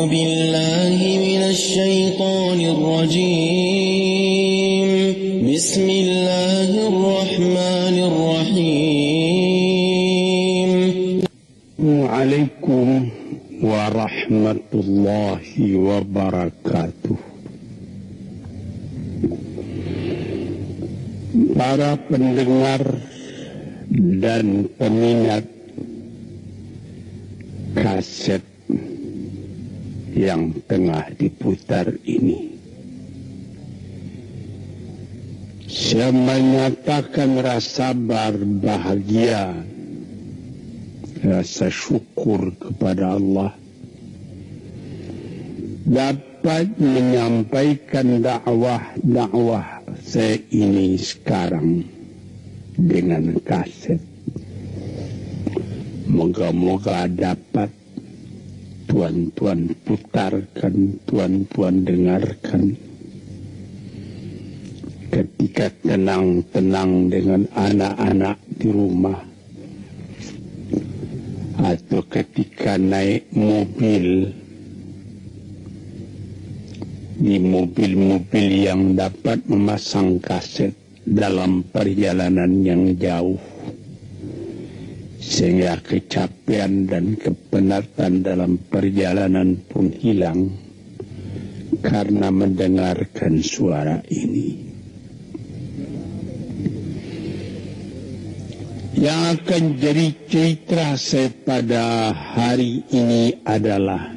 بالله من الشيطان الرجيم بسم الله الرحمن الرحيم وعليكم ورحمة الله وبركاته. Para pendengar dan peminat kaset yang tengah diputar ini, saya menyatakan rasa berbahagia, rasa syukur kepada Allah dapat menyampaikan dakwah saya ini sekarang dengan kaset. Moga-moga dapat tuan-tuan putarkan, tuan-tuan dengarkan ketika tenang-tenang dengan anak-anak di rumah, atau ketika naik mobil, di mobil-mobil yang dapat memasang kaset dalam perjalanan yang jauh, sehingga kecapean dan kepenatan dalam perjalanan pun hilang karena mendengarkan suara ini. Yang akan jadi cerita saya pada hari ini adalah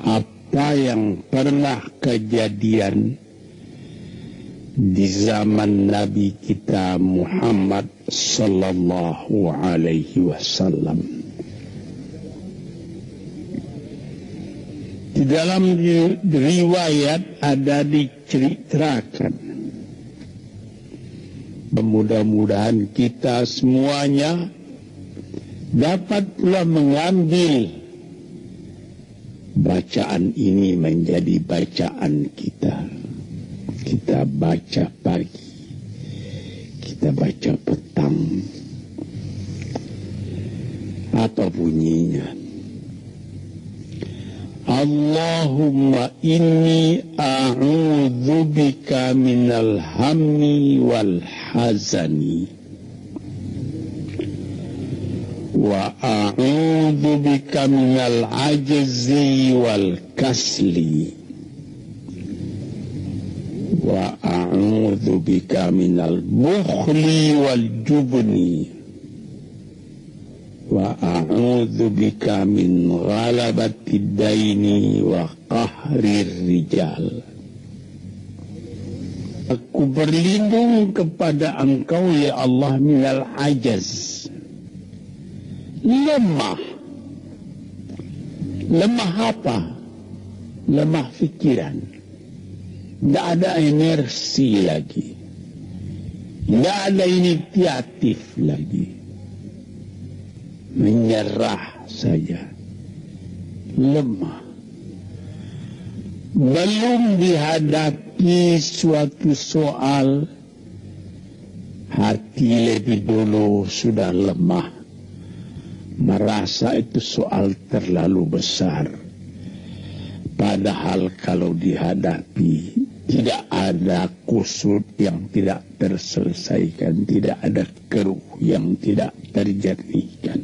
apa yang pernah kejadian di zaman Nabi kita Muhammad sallallahu alaihi wasallam. Di dalam riwayat ada diceritakan, mudah-mudahan kita semuanya dapat pula mengambil bacaan ini menjadi bacaan kita. Kita baca pagi, kita baca petang. Apa bunyinya? Allahumma inni a'udzu bika minal hammi wal hazani wa a'udzu bika minal ajzi wal kasli wa a'udzu bika minal bukhli wal jubni wa a'udzu bika min ghalabatid daini wa qahrir rijal. Aku berlindung kepada Engkau ya Allah minal ajaz, lemah. Lemah apa? Lemah pikiran. Tidak ada energi lagi, tidak ada inisiatif lagi, menyerah saja, lemah. Belum dihadapi suatu soal, hati lebih dulu sudah lemah, merasa itu soal terlalu besar. Padahal kalau dihadapi, tidak ada kusut yang tidak terselesaikan, tidak ada keruh yang tidak terjernihkan.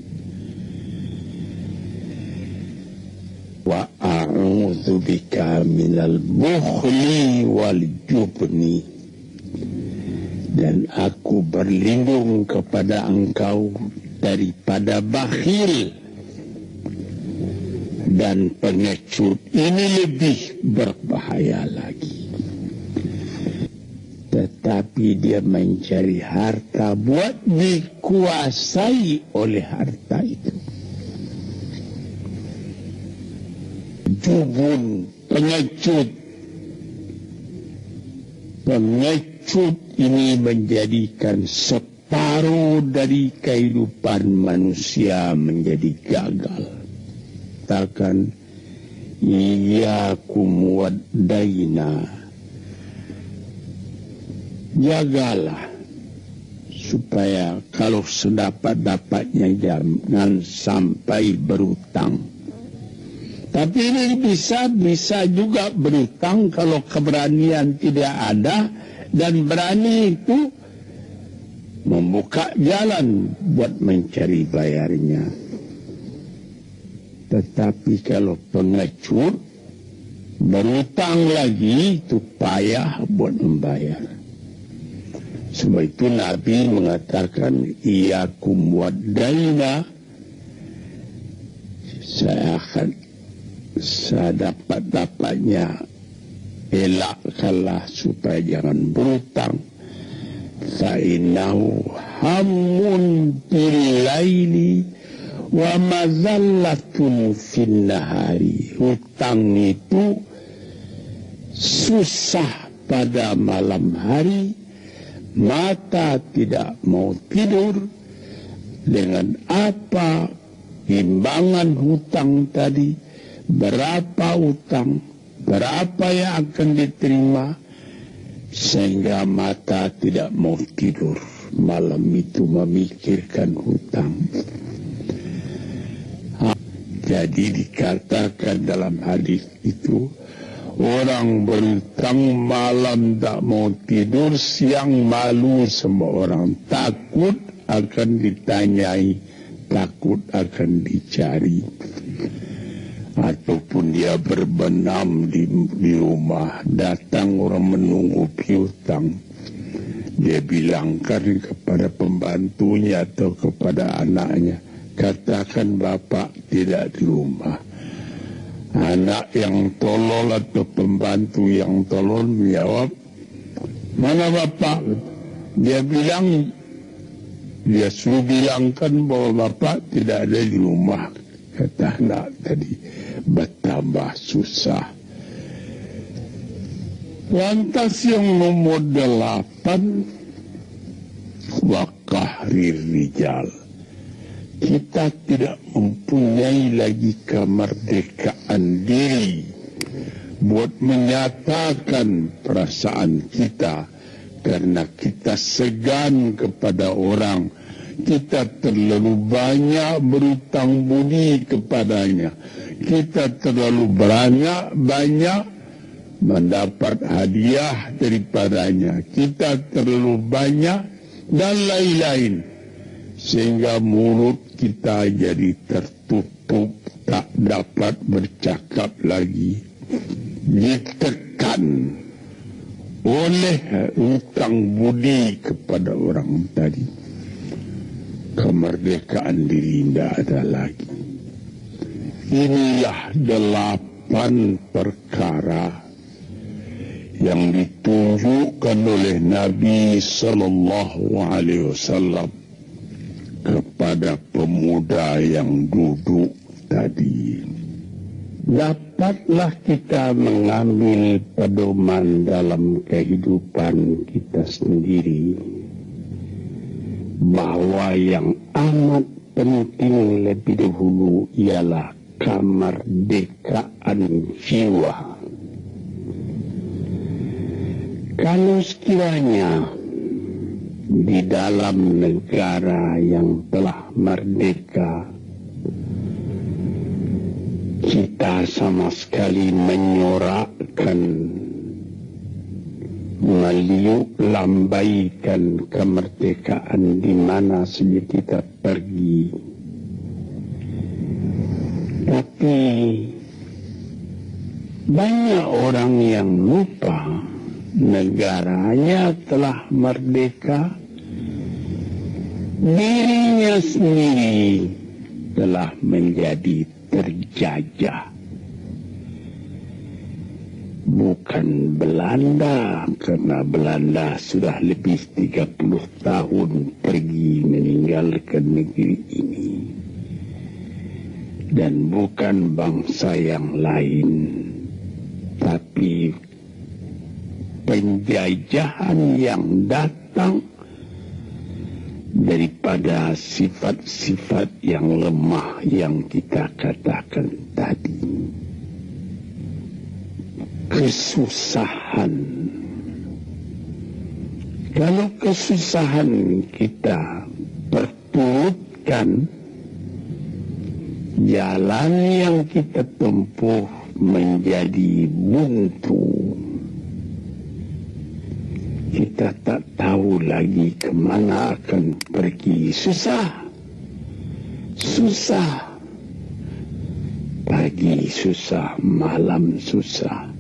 Wa a'udzu bika minal bukhli wal jubni, dan aku berlindung kepada Engkau daripada bakhil dan pengecut. Ini lebih berbahaya lagi. Tetapi dia mencari harta buat dikuasai oleh harta itu. Jubun, pengecut. Pengecut ini menjadikan separuh dari kehidupan manusia menjadi gagal. Katakan, iyyakum wad-daina, jagalah supaya kalau sedapat-dapatnya jangan sampai berutang. Tapi ini bisa juga berutang kalau keberanian tidak ada, dan berani itu membuka jalan buat mencari bayarnya. Tetapi kalau pengecut berutang lagi, itu payah buat membayar. Sebab itu Nabi mengatakan, iyakum wad-daina, saya akan sedapat-dapatnya elakkanlah supaya jangan berutang. Fa'innahu hammun bil-laili wa mazallatun fin-nahari. Hutang itu susah pada malam hari, mata tidak mau tidur. Dengan apa timbangan hutang tadi, berapa hutang, berapa yang akan diterima, sehingga mata tidak mau tidur malam itu memikirkan hutang. Jadi dikatakan dalam hadis itu, orang berhutang malam tak mau tidur, siang malu semua orang, takut akan ditanyai, takut akan dicari. Ataupun dia berbenam di rumah, datang orang menunggu piutang, dia bilangkan kepada pembantunya atau kepada anaknya, katakan bapak tidak di rumah. Anak yang tolol atau pembantu yang tolol menjawab, mana bapak? Dia bilang, dia suruh bilangkan bahwa bapak tidak ada di rumah. Kata anak tadi, bertambah susah. Lantas yang nomor 8, wakahrir rijal. Kita tidak mempunyai lagi kemerdekaan diri buat menyatakan perasaan kita, karena kita segan kepada orang. Kita terlalu banyak berutang budi kepadanya. Kita terlalu banyak mendapat hadiah daripadanya. Kita terlalu banyak dan lain-lain. Sehingga mulut kita jadi tertutup, tak dapat bercakap lagi. Ditekan oleh utang budi kepada orang tadi. Kemerdekaan diri tidak ada lagi. Inilah 8 perkara yang ditunjukkan oleh Nabi Sallallahu Alaihi Wasallam kepada pemuda yang duduk tadi. Dapatlah kita mengambil pedoman dalam kehidupan kita sendiri, bahwa yang amat penting lebih dahulu ialah kemerdekaan jiwa. Kalau sekiranya di dalam negara yang telah merdeka kita sama sekali menyorakkan, meliuk lambaikan kemerdekaan di mana saja kita pergi, tapi banyak orang yang lupa negaranya telah merdeka, dirinya sendiri telah menjadi terjajah. Bukan Belanda, karena Belanda sudah lebih 30 tahun pergi meninggalkan negeri ini. Dan bukan bangsa yang lain, tapi penjajahan yang datang daripada sifat-sifat yang lemah yang kita katakan tadi. Kesusahan. Kalau kesusahan kita perturutkan, jalan yang kita tempuh menjadi buntu. Kita tak tahu lagi kemana akan pergi. Susah. Pagi susah, malam susah.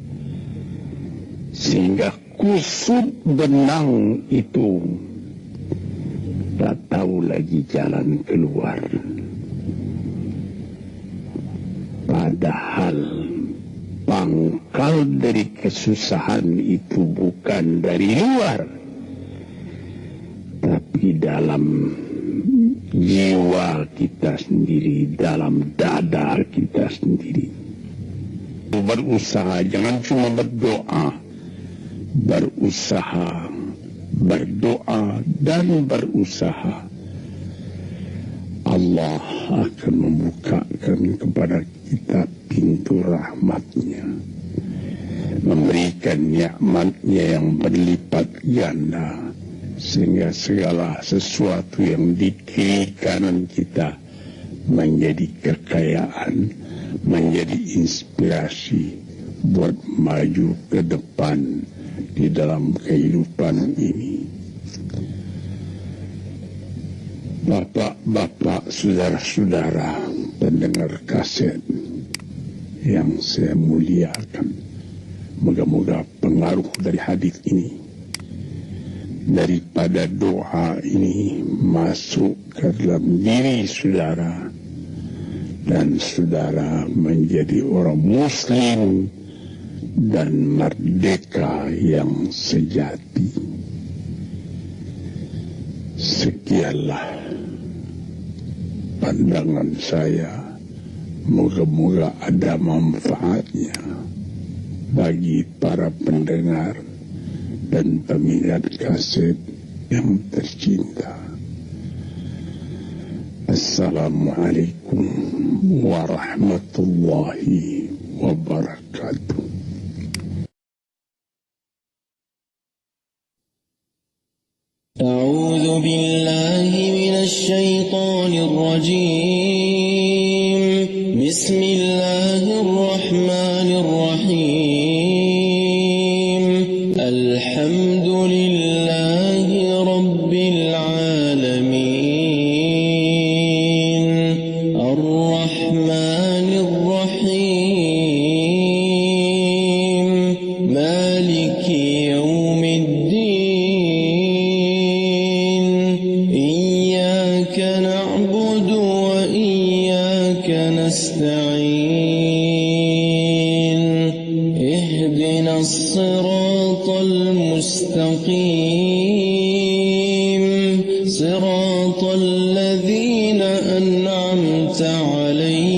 Sehingga kusut benang itu tak tahu lagi jalan keluar. Padahal pangkal dari kesusahan itu bukan dari luar, tapi dalam jiwa kita sendiri, dalam dada kita sendiri. Berusaha, jangan cuma berdoa. Berusaha, berdoa dan berusaha. Allah akan membukakan kepada kita pintu rahmatnya, memberikan nikmatnya yang berlipat ganda, sehingga segala sesuatu yang di kiri kanan kita menjadi kekayaan, menjadi inspirasi buat maju ke depan di dalam kehidupan ini. Bapak-bapak, saudara-saudara, pendengar kaset yang saya muliakan, moga-moga pengaruh dari hadis ini, daripada doa ini masuk ke dalam diri saudara, dan saudara menjadi orang muslim dan merdeka yang sejati. Sekianlah pandangan saya, moga-moga ada manfaatnya bagi para pendengar dan peminat kaset yang tercinta. Assalamualaikum warahmatullahi wabarakatuh. أعوذ بالله من الشيطان الرجيم. بسم الله الرحمن الرحيم. الحمد لله رب العالمين. الرحمن الرحيم. مالك يوم الدين. نعبد وإياك نستعين. اهدنا الصراط المستقيم. صراط الذين أنعمت عليهم